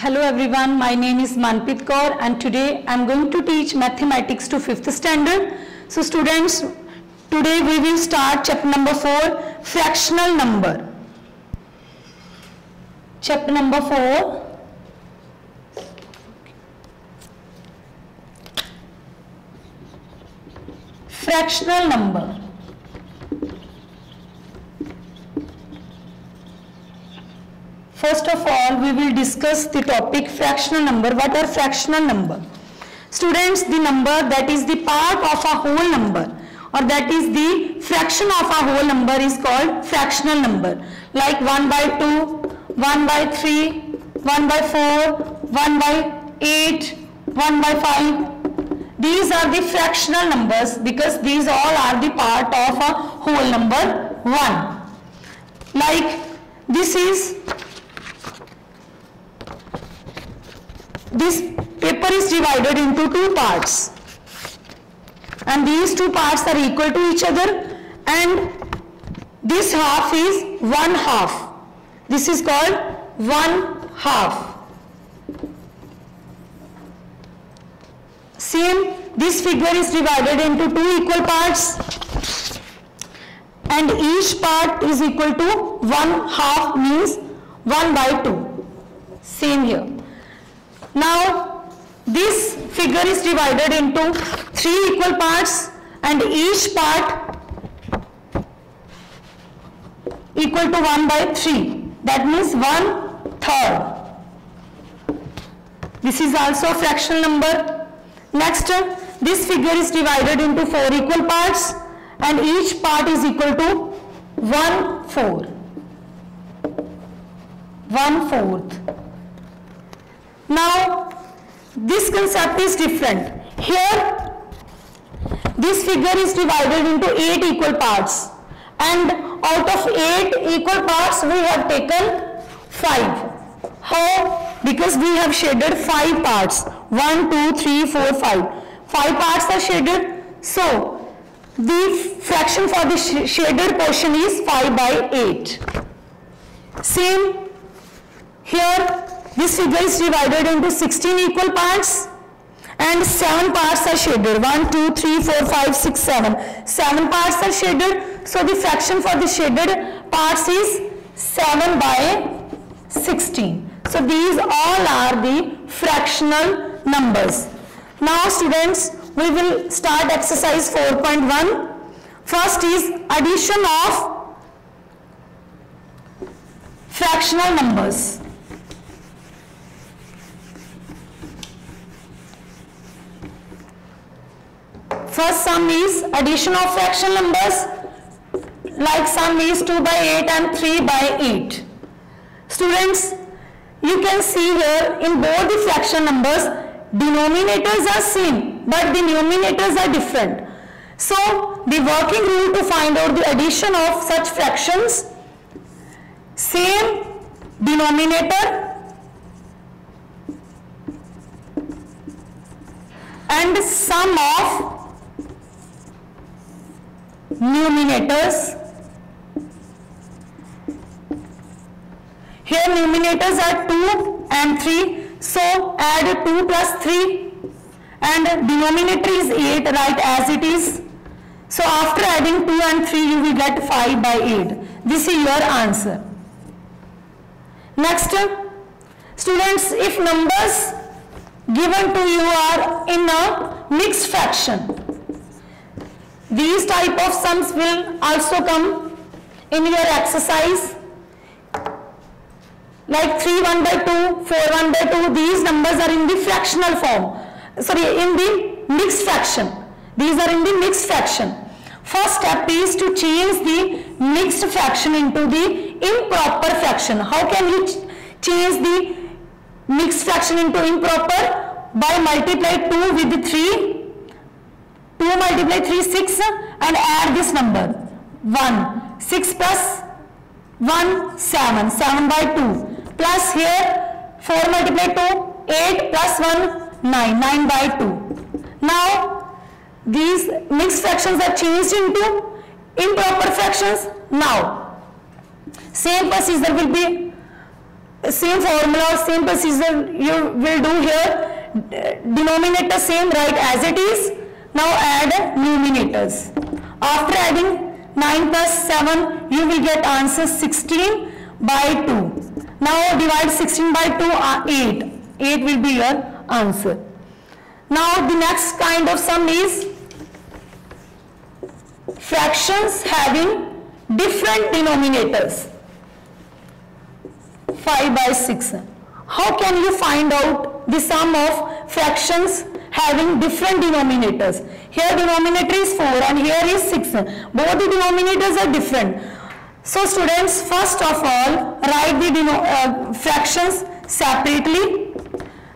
Hello everyone, my name is Manpreet Kaur and today I am going to teach mathematics to 5th standard. So students, today we will start chapter number 4, fractional number. Chapter number 4, fractional number. First of all, we will discuss the topic fractional number. What are fractional number? Students, the number that is the part of a whole number or that is the fraction of a whole number is called fractional number. Like 1 by 2, 1 by 3, 1 by 4, 1 by 8, 1 by 5. These are the fractional numbers because these all are the part of a whole number 1. Like this paper is divided into two parts and these two parts are equal to each other and this half is 1 half. This is called 1 half. Same, this figure is divided into two equal parts and each part is equal to 1 half means 1 by 2. Same here. Now this figure is divided into 3 equal parts and each part equal to 1 by 3. That means 1/3. This is also a fractional number. Next, this figure is divided into 4 equal parts and each part is equal to 1/4. 1/4. Now, this concept is different. Here, this figure is divided into 8 equal parts and out of 8 equal parts we have taken 5. How? Because we have shaded 5 parts. 1, 2, 3, 4, 5. 5 parts are shaded. So, the fraction for the shaded portion is 5 by 8. Same here. This figure is divided into 16 equal parts and 7 parts are shaded. 1, 2, 3, 4, 5, 6, 7. 7 parts are shaded. So the fraction for the shaded parts is 7 by 16. So these all are the fractional numbers. Now students, we will start exercise 4.1. First is addition of fractional numbers. First sum is addition of fractional numbers, like sum is 2 by 8 and 3 by 8. Students, you can see here in both the fraction numbers, denominators are same, but the numerators are different. So, the working rule to find out the addition of such fractions, same denominator and sum of numerators. Here numerators are 2 and 3, so add 2 plus 3 and denominator is 8, write as it is. So after adding 2 and 3 you will get 5 by 8. This is your answer. Next, students, if numbers given to you are in a mixed fraction, these type of sums will also come in your exercise. Like 3 1 by 2, 4 1 by 2, these numbers are in the fractional form. In the mixed fraction. These are in the mixed fraction. First step is to change the mixed fraction into the improper fraction. How can you change the mixed fraction into improper? By multiply 2 with 3. 2 multiply 3, 6 and add this number 1. 6 plus 1, 7. 7 by 2. Plus here 4 multiply 2, 8 plus 1, 9. 9 by 2. Now these mixed fractions are changed into improper fractions. Now same procedure will be same formula, same procedure you will do here. Denominator same, write as it is. Now add numerators. After adding 9 plus 7, you will get answer 16 by 2. Now divide 16 by 2, 8. 8 will be your answer. Now the next kind of sum is fractions having different denominators. 5 by 6. How can you find out the sum of fractions having different denominators? Here denominator is 4 and here is 6. Both the denominators are different. So students, first of all, write the fractions separately.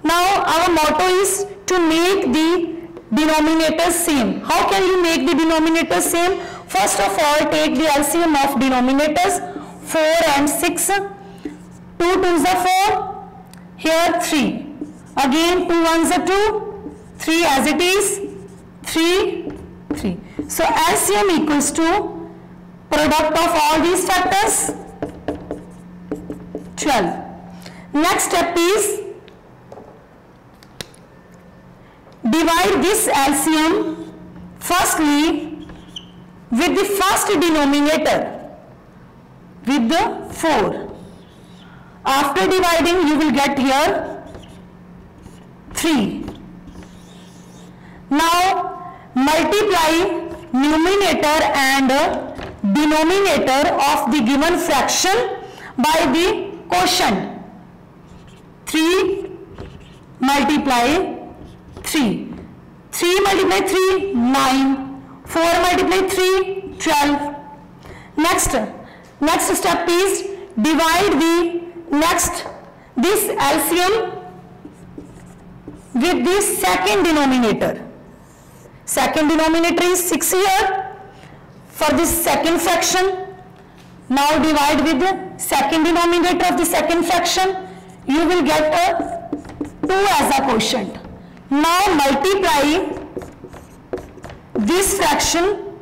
Now our motto is to make the denominators same. How can you make the denominators same? First of all, take the LCM of denominators. 4 and 6. 2 2s are 4. Here 3. Again 2 1s are 2. 3 as it is. 3 3. So LCM equals to product of all these factors 12. Next step is divide this LCM firstly with the first denominator with the 4. After dividing you will get here 3. Now multiply numerator and denominator of the given fraction by the quotient. 3 multiply 3. 3 multiply 3, 9. 4 multiply 3, 12. Next step is divide this LCM with the second denominator. Second denominator is 6 here. For this second fraction, now divide with the second denominator of the second fraction. You will get a 2 as a quotient. Now multiply this fraction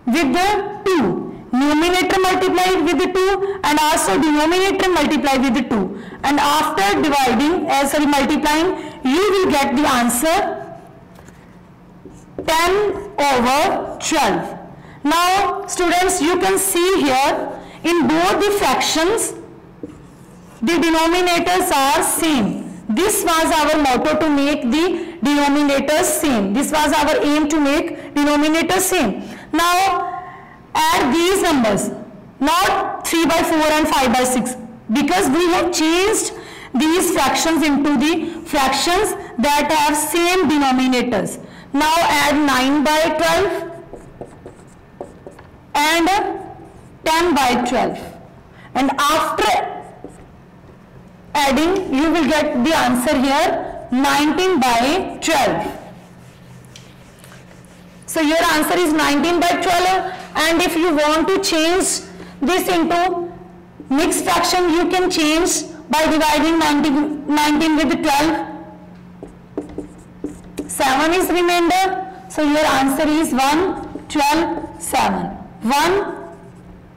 with the 2. Numerator multiply with the 2 and also denominator multiply with the 2. And after multiplying, you will get the answer 10 over 12. Now students, you can see here in both the fractions the denominators are same. This was our motto, to make the denominators same. This was our aim, to make denominators same. Now add these numbers, not 3 by 4 and 5 by 6, because we have changed these fractions into the fractions that have same denominators. Now add 9 by 12 and 10 by 12, and after adding you will get the answer here 19 by 12. So your answer is 19 by 12, and if you want to change this into mixed fraction, you can change by dividing 19 with 12. 7 is remainder, so your answer is 1, 12, 7. 1,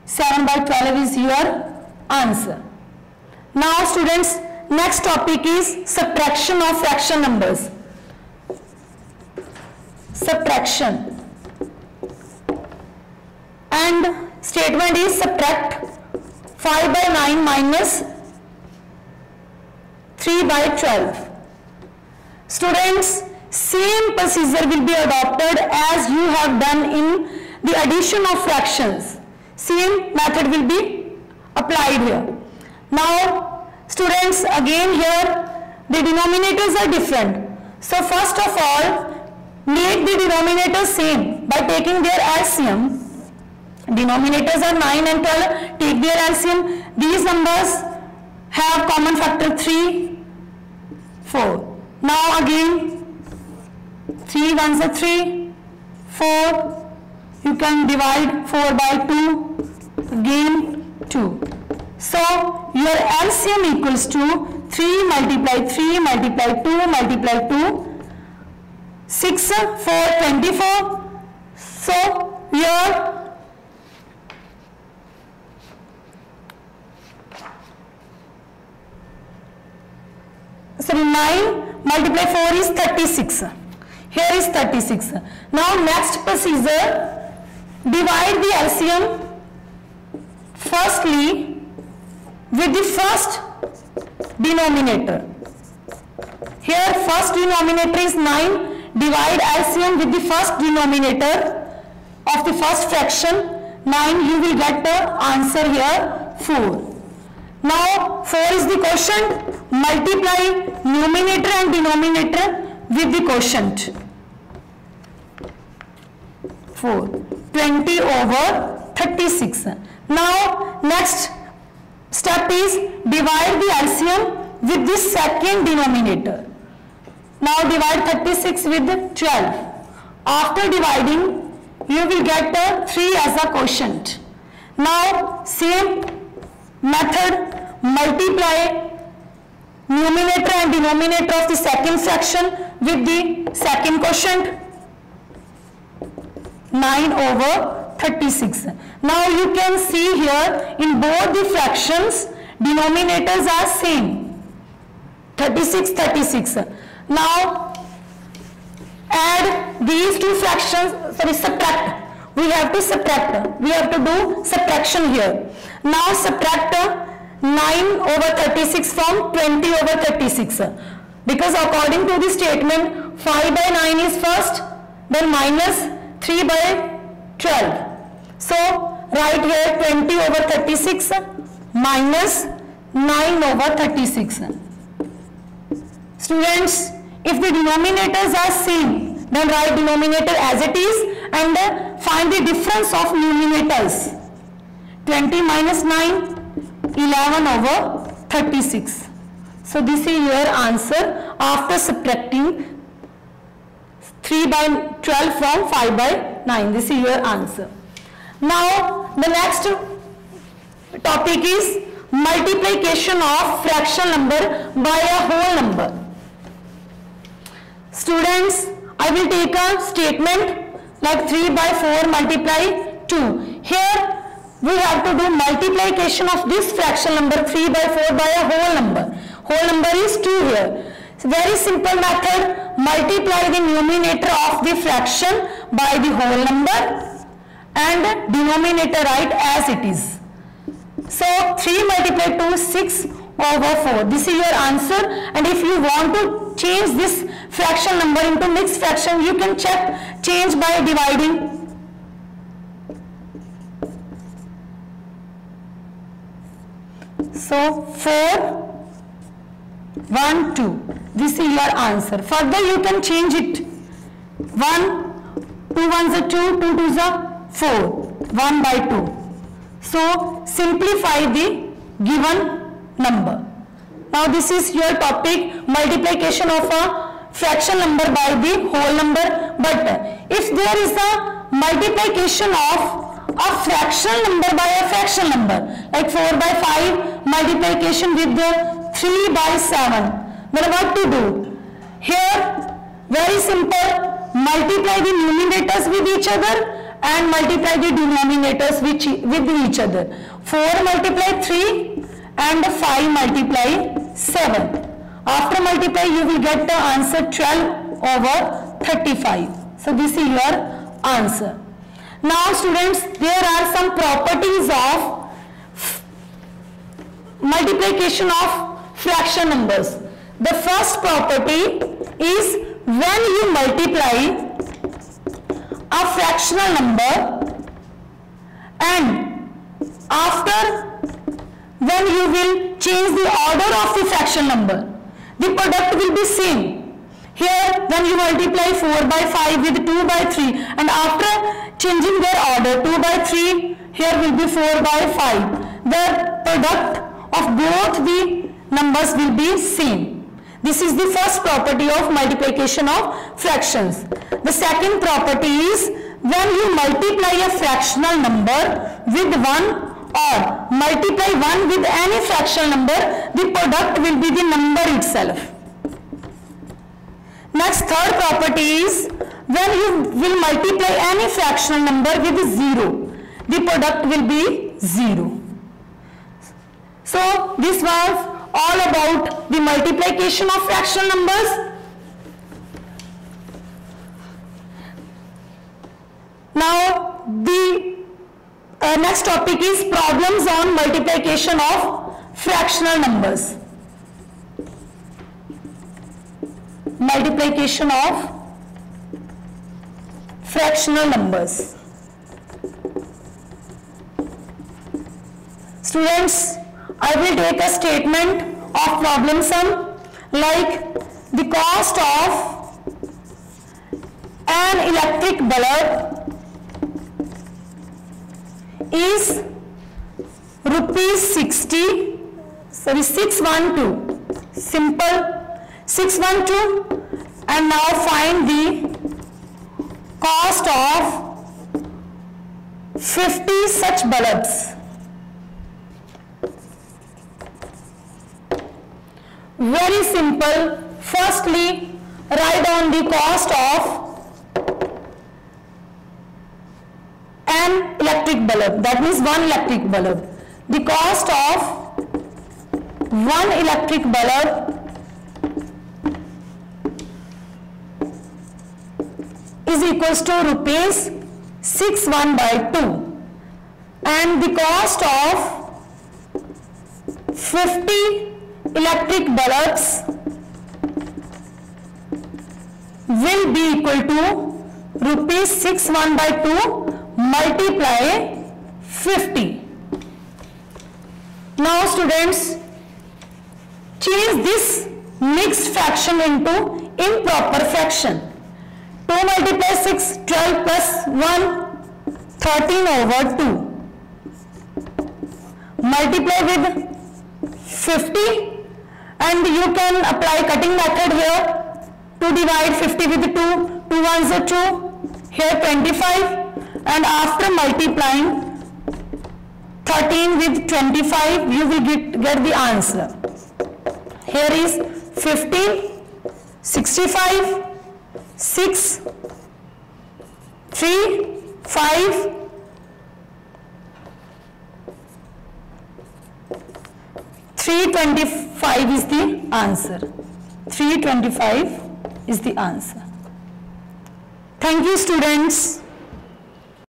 7 by 12 is your answer. Now students, next topic is subtraction of fraction numbers. Subtraction. And statement is subtract 5 by 9 minus 3 by 12. Students, same procedure will be adopted as you have done in the addition of fractions. Same method will be applied here. Now students, again here the denominators are different. So first of all, make the denominators same by taking their LCM. Denominators are 9 and 12, take their LCM. These numbers have common factor 3, 4. Now again 3 ones are 3, 4, you can divide 4 by 2, again 2. So your LCM equals to 3 multiply 3 multiply 2 multiply 2, 6, 4, 24. So your sorry 9 multiply 4 is 36. Here is 36. Now next procedure, divide the LCM firstly with the first denominator. Here first denominator is 9. Divide LCM with the first denominator of the first fraction 9. You will get the answer here 4. Now 4 is the quotient. Multiply numerator and denominator with the quotient. 4. 20 over 36. Now next step is divide the LCM with the second denominator. Now divide 36 with 12. After dividing, you will get the 3 as a quotient. Now same method, multiply numerator and denominator of the second fraction with the second quotient. 9 over 36. Now you can see here in both the fractions denominators are same. 36, 36. Now add these two fractions, sorry, subtract. We have to subtract. We have to do subtraction here. Now subtract 9 over 36 from 20 over 36. Because according to the statement 5 by 9 is first, then minus 3 by 12. So write here 20 over 36 minus 9 over 36. Students, if the denominators are same, then write denominator as it is and find the difference of numerators. 20 minus 9, 11 over 36. So this is your answer after subtracting 3 by 12 from 5 by 9. This is your answer. Now the next topic is multiplication of fraction number by a whole number. Students, I will take a statement like 3 by 4 multiply 2. Here we have to do multiplication of this fraction number 3 by 4 by a whole number. Whole number is 2 here. It's very simple method. Multiply the numerator of the fraction by the whole number and denominator write as it is. So 3 multiplied 2 is 6 over 4. This is your answer. And if you want to change this fraction number into mixed fraction, you can change by dividing. So 4, 1, 2. This is your answer. Further you can change it. 1, 2 ones are 2, 2 twos are 4, 1 by 2. So simplify the given number. Now this is your topic, multiplication of a fraction number by the whole number. But if there is a multiplication of a fraction number by a fraction number, like 4 by 5 multiplication with the 3 by 7, then what to do? Here very simple, multiply the numerators with each other and multiply the denominators with each other. 4 multiply 3 and 5 multiply 7. After multiply you will get the answer 12 over 35. So this is your answer. Now students, there are some properties of multiplication of fraction numbers. The first property is when you multiply a fractional number and after when you will change the order of the fraction number, the product will be same. Here when you multiply 4 by 5 with 2 by 3 and after changing their order 2 by 3, here will be 4 by 5. The product of both the numbers will be same. This is the first property of multiplication of fractions. The second property is when you multiply a fractional number with 1 or multiply 1 with any fractional number, the product will be the number itself. Next, third property is when you will multiply any fractional number with 0, the product will be 0. So this was all about the multiplication of fractional numbers. Now the next topic is problems on multiplication of fractional numbers. Multiplication of fractional numbers. Students, I will take a statement of problem sum like the cost of an electric bulb is rupees 612, simple 612, and now find the cost of 50 such bulbs. Very simple. Firstly, write down the cost of an electric bulb, that means one electric bulb. The cost of one electric bulb is equals to rupees 61/2, and the cost of 50 electric bulbs will be equal to rupees 61/2 multiply 50. Now students, change this mixed fraction into improper fraction. 2 multiply 6, 12 plus 1, 13/2. Multiply with 50, and you can apply cutting method here to divide 50 with 2. 2 ones are 2, here 25, and after multiplying 13 with 25 you will get the answer. Here is 15, 65, 6, 3, 5, 325 is the answer. 325 is the answer. Thank you students.